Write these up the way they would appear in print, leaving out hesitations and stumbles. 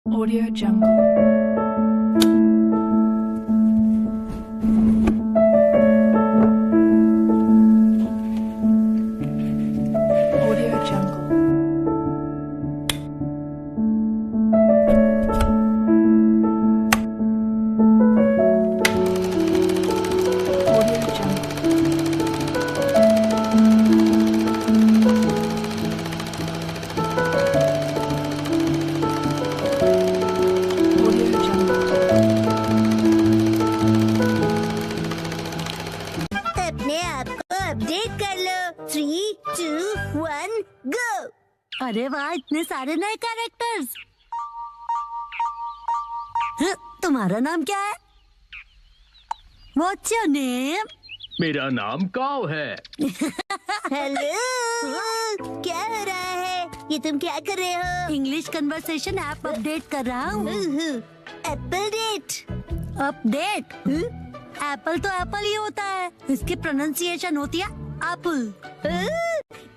Audio Jungle. Audio Jungle. Audio Jungle. Audio Jungle. अपने आप को अपडेट कर लो। 3, 2, 1 गो। अरे वाह, इतने सारे नए कैरेक्टर्स। तुम्हारा नाम क्या है? What's your name? मेरा नाम काव है। हेलो, क्या हो रहा है? ये तुम क्या कर रहे हो? इंग्लिश कन्वर्सेशन ऐप अपडेट कर रहा हूँ। Apple date. अपडेट? एप्पल तो एप्पल ही होता है, इसकी प्रोनाउंसिएशन होती है एप्पल।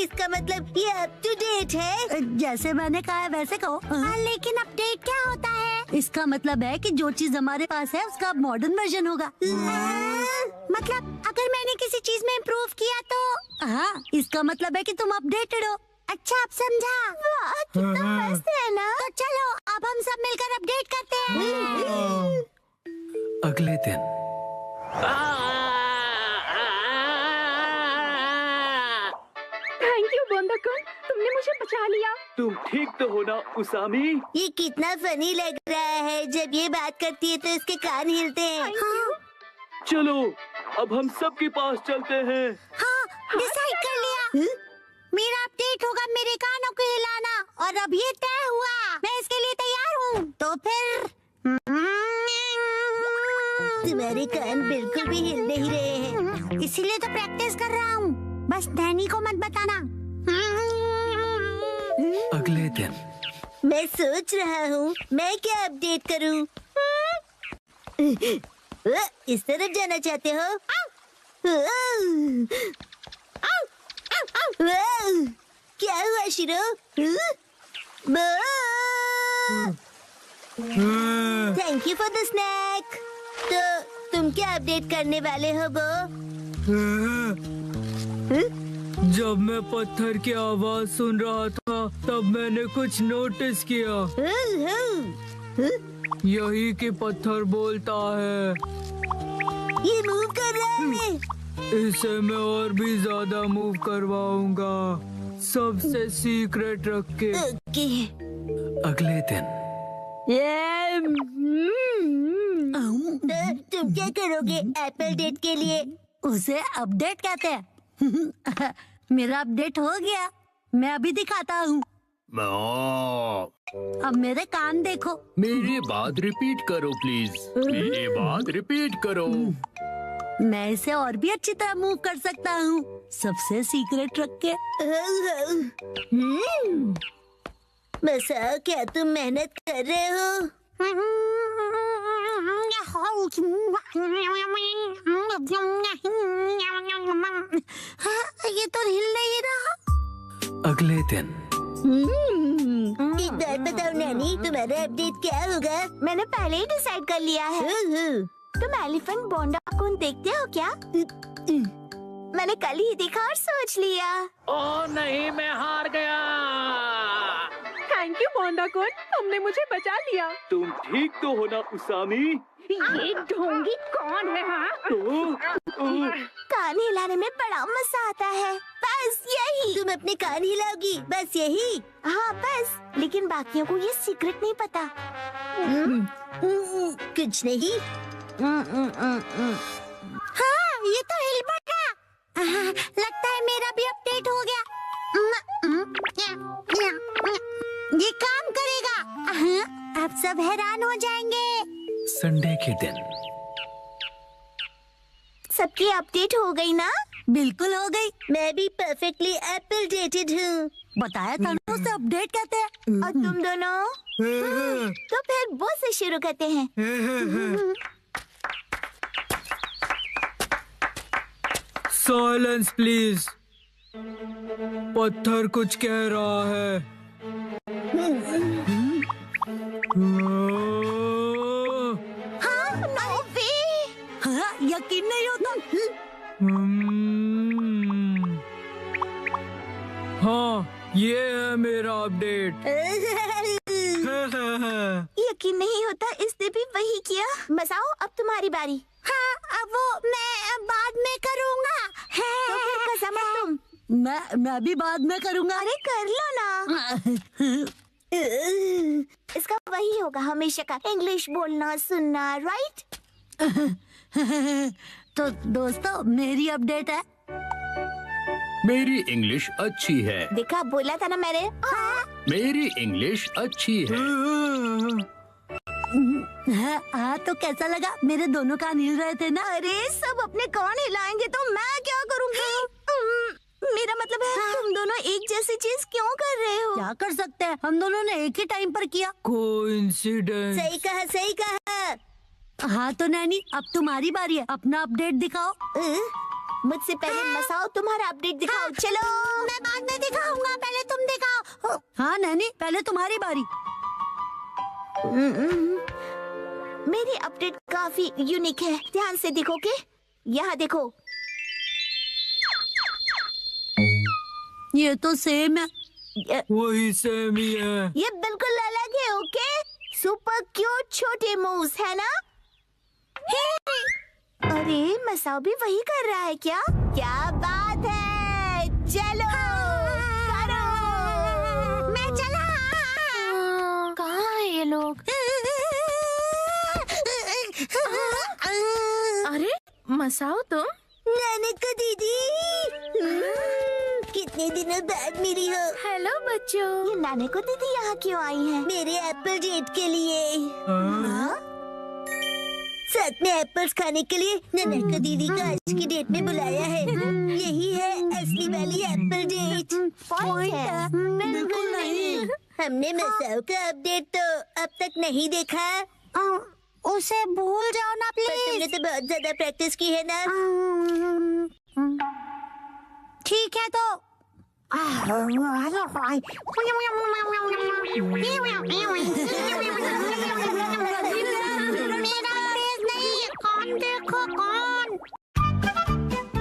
इसका मतलब ये अप टू डेट है। जैसे मैंने कहा है वैसे कहो। लेकिन अपडेट क्या होता है? इसका मतलब है कि जो चीज हमारे पास है उसका मॉडर्न वर्जन होगा। मतलब अगर मैंने किसी चीज में इम्प्रूव किया तो? हाँ, इसका मतलब है कि तुम अपडेटेड हो। अच्छा, अब समझा। वाह, कितना मस्त है ना। तो चलो अब हम सब मिलकर अपडेट करते हैं। अगले दिन थैंक यू बोंदाकुन, तुमने मुझे बचा लिया। तुम ठीक तो हो ना उसामी? ये कितना फनी लग रहा है। जब ये बात करती है तो इसके कान हिलते हैं। चलो अब हम सबके पास चलते हैं। हाँ, डिसाइड कर लिया। मेरा अपडेट होगा मेरे कानों को हिलाना, और अब ये तय हुआ। मैं इसके लिए तैयार हूँ। तो फिर तुम्हारे कान बिल्कुल भी हिल नहीं रहे हैं, इसीलिए तो प्रैक्टिस कर रहा हूँ। बस नैनी को मत बताना। अगले दिन मैं सोच रहा हूँ मैं क्या अपडेट करूँ। इस तरफ जाना चाहते हो? क्या हुआ शिरो? Thank you for the snake. तो तुम क्या अपडेट करने वाले हो बो? जब मैं पत्थर की आवाज सुन रहा था तब मैंने कुछ नोटिस किया। यही कि पत्थर बोलता है। ये मूव कर रहा है। इसे मैं और भी ज्यादा मूव करवाऊंगा, सबसे सीक्रेट रख के। ओके। अगले दिन तो तुम क्या करोगे एप्पल डेट के लिए? उसे अपडेट कहते हैं। मेरा अपडेट हो गया, मैं अभी दिखाता हूँ। अब मेरे कान देखो। मेरी बात रिपीट करो प्लीज। मेरी बात रिपीट करो। मैं इसे और भी अच्छी तरह मूव कर सकता हूँ, सबसे सीक्रेट रख के। मसा, क्या तुम मेहनत कर रहे हो? ये तो हिल नहीं रहा। अगले दिन एक बात बताओ नैनी, तुम्हारा अपडेट क्या होगा? मैंने पहले ही डिसाइड कर लिया है। तुम एलिफेंट बोंडाकुन देखते हो क्या? मैंने कल ही देखा और सोच लिया। ओ नहीं, मैं हार गया। थैंक यू बोंदाकुन, तुमने मुझे बचा लिया। तुम ठीक तो हो ना उसामी? ये ढोंगी कौन है? हाँ, कान हिलाने में बड़ा मजा आता है। बस यही। तुम अपने कान हिलाओगी, बस यही? हाँ बस, लेकिन बाकियों को ये सीक्रेट नहीं पता। कुछ नहीं। हाँ, ये तो हिल पड़ा। लगता है मेरा भी अपडेट हो गया। ये काम करेगा। अब सब हैरान हो जाएंगे। संडे के दिन सबकी अपडेट हो गई ना? बिल्कुल हो गई। मैं भी परफेक्टली एप्पल डेटेड हूँ। बताया था ना, उसे अपडेट कहते हैं। और तुम दोनों? तो फिर वो से शुरू करते हैं। Silence please. पत्थर कुछ कह रहा है। हाँ, no way! हाँ, यकीन नहीं होता। हाँ, ये है मेरा अपडेट। यकीन नहीं होता, इसने भी वही किया। मसाओ, अब तुम्हारी बारी। हाँ, अब वो मैं बाद में करूँगा। तो फिर कसम तुम। मैं भी बाद में करूँगा। अरे कर लो ना। इसका वही होगा हमेशा का, इंग्लिश बोलना सुनना, राइट? तो दोस्तों, मेरी अपडेट है। मेरी इंग्लिश अच्छी है। देखा, बोला था ना मैंने। हाँ। मेरी इंग्लिश अच्छी है। हाँ, तो कैसा लगा? मेरे दोनों कान हिल रहे थे ना। अरे सब अपने कान हिलाएंगे तो मैं क्या करूँगी? मेरा मतलब है, तुम दोनों एक जैसी चीज क्यों कर रहे हो? क्या कर सकते हैं, हम दोनों ने एक ही टाइम पर किया। कोइंसिडेंस। सही कहा, सही कहा। हाँ तो नैनी, अब तुम्हारी बारी है, अपना अपडेट दिखाओ। मुझसे पहले मसाओ तुम्हारा अपडेट दिखाओ। चलो, मैं बाद में दिखाऊंगा, पहले तुम दिखाओ। हाँ नैनी, पहले तुम्हारी बारी। मेरी अपडेट काफी यूनिक है, ध्यान से देखोगे? यहाँ देखो। ये तो सेम है। वही सेम ही है। ये बिल्कुल अलग है, ओके? सुपर क्यूट छोटे मूव्स है ना? अरे मसाओ भी वही कर रहा है क्या? क्या बात है, चलो करो। मैं चला। कहाँ है ये लोग? अरे मसाओ तुम? नानका दीदी, कितने दिनों बाद मिली हो। हेलो बच्चों। ये नानका दीदी यहाँ क्यों आई है? मेरे एप्पल डेट के लिए। हाँ? साथ में एप्पल्स खाने के लिए नानका दीदी को आज की डेट में बुलाया है। यही है असली वाली एप्पल डेट। पॉइंट है? बिल्कुल नहीं। हमने मसाओ का अपडेट तो अब तक नहीं देखा। उसे भूल जाओ ना प्लीज। तुमने तो बहुत ज्यादा प्रैक्टिस की है ना। ठीक है तो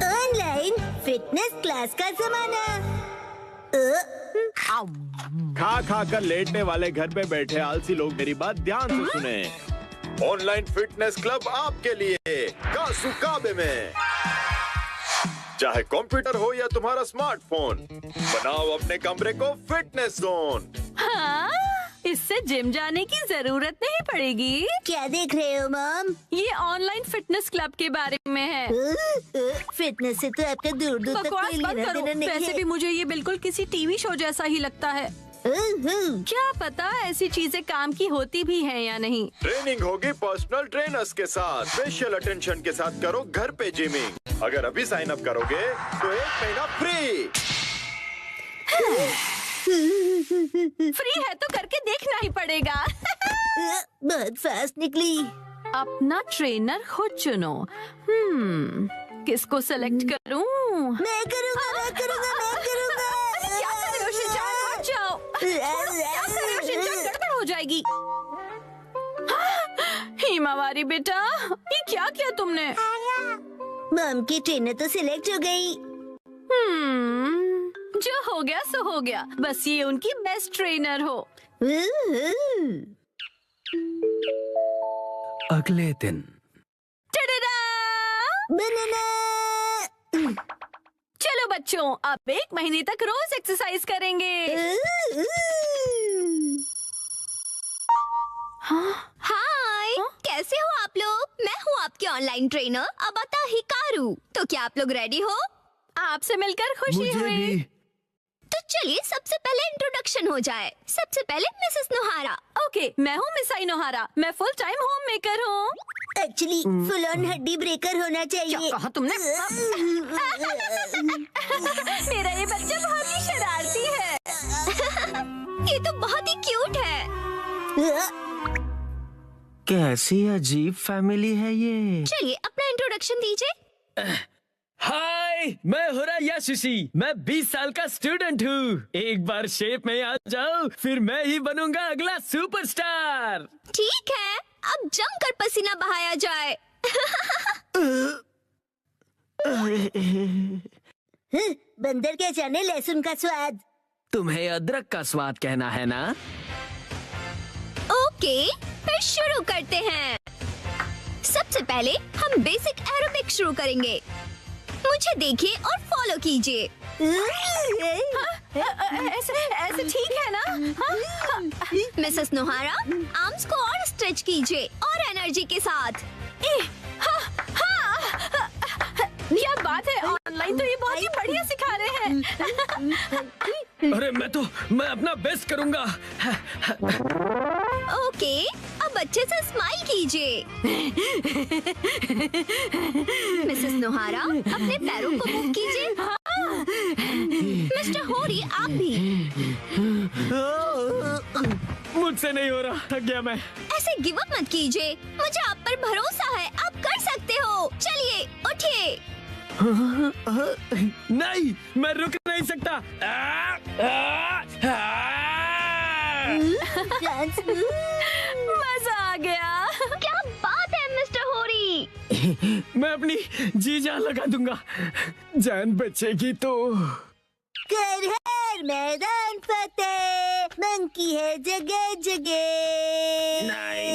ऑनलाइन फिटनेस क्लास का जमाना। खा खा कर लेटने वाले घर पे बैठे आलसी लोग मेरी बात ध्यान से सुने। ऑनलाइन फिटनेस क्लब आपके लिए कासुकाबे में। चाहे कंप्यूटर हो या तुम्हारा स्मार्टफोन, बनाओ अपने कमरे को फिटनेस जोन। हाँ, इससे जिम जाने की जरूरत नहीं पड़ेगी। क्या देख रहे हो मॉम? ये ऑनलाइन फिटनेस क्लब के बारे में है। फिटनेस से तो आपका दूर दूर तक बकवास कोई बंद लेना करो। देना नहीं वैसे है। भी मुझे ये बिल्कुल किसी टीवी शो जैसा ही लगता है। क्या पता ऐसी चीजें काम की होती भी हैं या नहीं। ट्रेनिंग होगी पर्सनल ट्रेनर्स के साथ। स्पेशल अटेंशन के साथ करो घर पे जिमिंग। अगर अभी साइन अप करोगे तो 1 महीना फ्री। फ्री है तो करके देखना ही पड़ेगा। बहुत फास्ट निकली। अपना ट्रेनर खुद चुनो। किसको सेलेक्ट करूं? मैं करूँगा, मैं करूँगा, मैं करूँगा। क्या कर रहे हो शिनचान? हट जाओ। क्या कर रहे हो शिनचान? गड़बड़ हो जाएगी। हिमावारी बेटा, ये क्या किया तुमने? मॉम की ट्रेनर तो सिलेक्ट हो गई। जो हो गया सो हो गया। बस ये उनकी बेस्ट ट्रेनर हो। अगले दिन। टडडा! बनाना। चलो बच्चों, अब 1 महीने तक रोज एक्सरसाइज करेंगे। हाय, कैसे हो आप लोग? मैं हूँ आपके ऑनलाइन ट्रेनर अबाता हिकारू। तो क्या आप लोग रेडी हो? आपसे मिलकर खुशी मुझे हुई। भी। तो चलिए सबसे पहले इंट्रोडक्शन हो जाए। सबसे पहले मिसेस नोहारा। ओके, मैं हूँ मिसाई नोहारा। मैं फुल टाइम होम मेकर हूँ। एक्चुअली फुल ऑन हड्डी ब्रेकर होना चाहिए। क्या कहा तुमने? मेरा ये बच्चा बहुत ही शरारती है। ये तो बहुत ही क्यूट है। कैसी अजीब फैमिली है ये। चलिए अपना इंट्रोडक्शन दीजिए। हाय हाय, मैं हो रहा यशस्वी। मैं 20 साल का स्टूडेंट हूँ। एक बार शेप में आ जाओ, फिर मैं ही बनूंगा अगला सुपरस्टार। ठीक है, अब जमकर पसीना बहाया जाए। बंदर क्या जाने लहसुन का स्वाद। तुम्हें अदरक का स्वाद कहना है ना? ओके, फिर शुरू करते हैं। सबसे पहले हम बेसिक एरोबिक शुरू करेंगे। मुझे देखिए और फॉलो कीजिए। ऐसे ठीक है ना? मिसेस नोहारा, आर्म्स को और स्ट्रेच कीजिए और एनर्जी के साथ। क्या बात है, ऑनलाइन तो ये बहुत ही बढ़िया सिखा रहे हैं। अरे मैं अपना बेस्ट करूंगा। ओके, अब अच्छे से स्माइल कीजिए। मिसेस नोहारा, अपने पैरों को मूव कीजिए। मिस्टर होरी, आप भी। मुझसे नहीं हो रहा, थक गया मैं। ऐसे गिव अप मत कीजिए, मुझे आप पर भरोसा है, आप कर सकते हो। चलिए, उठिए। नहीं, मैं रुक नहीं सकता। मजा आ गया। क्या बात है मिस्टर होरी। मैं अपनी जी जान लगा दूंगा, जान बचेगी तो। कर हर मैदान फतेह, मंकी है जगह जगह। 99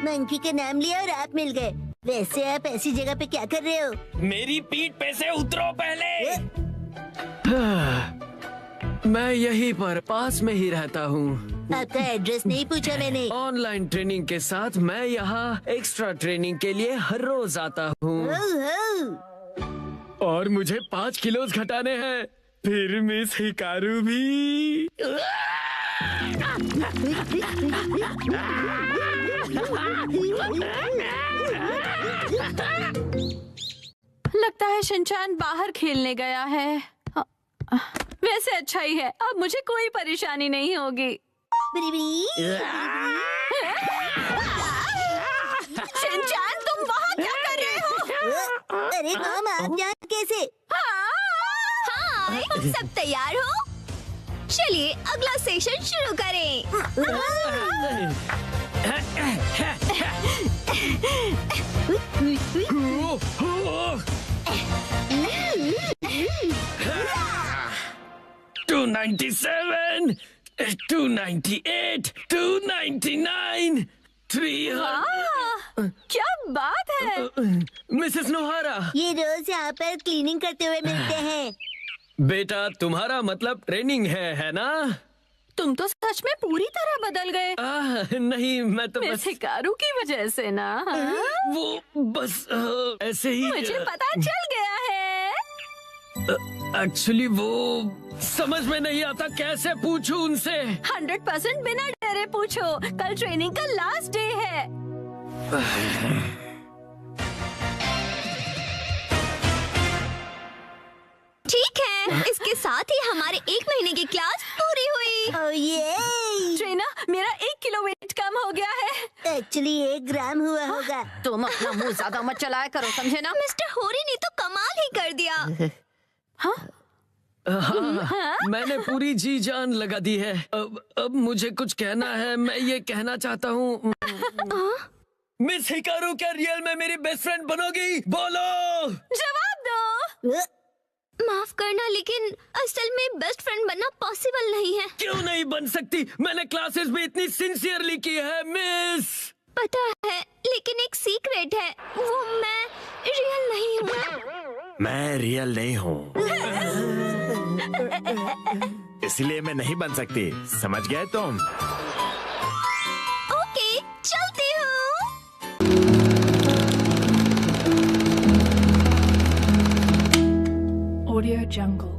मंकी का नाम लिया और आप मिल गए। वैसे आप ऐसी जगह पे क्या कर रहे हो? मेरी पीठ पे से उतरो पहले। मैं यहीं पर पास में ही रहता हूँ। आपका एड्रेस नहीं पूछा मैंने। ऑनलाइन ट्रेनिंग के साथ मैं यहाँ एक्स्ट्रा ट्रेनिंग के लिए हर रोज आता हूँ और मुझे 5 किलो घटाने हैं। फिर मिस हिकारू भी। लगता है शिनचैन बाहर खेलने गया है। वैसे अच्छा ही है, अब मुझे कोई परेशानी नहीं होगी। शिनचैन, तुम वहाँ क्या कर रहे हो? अरे मॉम, आप यहाँ कैसे? हाय, सब तैयार हो? चलिए अगला सेशन शुरू करें। 297, 298, 299, 300। क्या बात है? मिसेस नोहारा, ये रोज यहाँ पर क्लीनिंग करते हुए मिलते हैं। बेटा तुम्हारा मतलब ट्रेनिंग है ना? तुम तो सच में पूरी तरह बदल गए। नहीं, मैं तो बस हिकारू की वजह से ना। वो बस ऐसे ही। मुझे पता चल गया है। एक्चुअली वो समझ में नहीं आता, कैसे पूछूं उनसे। 100% बिना डरे पूछो, कल ट्रेनिंग का लास्ट डे है। ठीक है, इसके साथ ही हमारे 1 महीने की क्लास पूरी हुई। ओह ये! ट्रेनर, मेरा 1 किलो वेट कम हो गया है। एक्चुअली 1 ग्राम हुआ होगा। तुम अपना मुंह ज्यादा मत चलाया करो, समझे ना? मिस्टर होरी ने तो कमाल ही कर दिया। हाँ, मैंने पूरी जी जान लगा दी है। अब मुझे कुछ कहना है। मैं ये कहना चाहता हूँ, मिस हिकारू क्या रियल में मेरी बेस्ट फ्रेंड बनोगी? बोलो। जवाब दो। माफ करना, लेकिन असल में बेस्ट फ्रेंड बनना पॉसिबल नहीं है। क्यों नहीं बन सकती? मैंने क्लासेस भी इतनी सिंसियरली की है मिस। पता है, लेकिन एक सीक्रेट है, वो मैं रियल नहीं हूँ। मैं रियल नहीं हूँ, इसलिए मैं नहीं बन सकती। समझ गए तुम? ओके, चलती हूँ। Audio Jungle.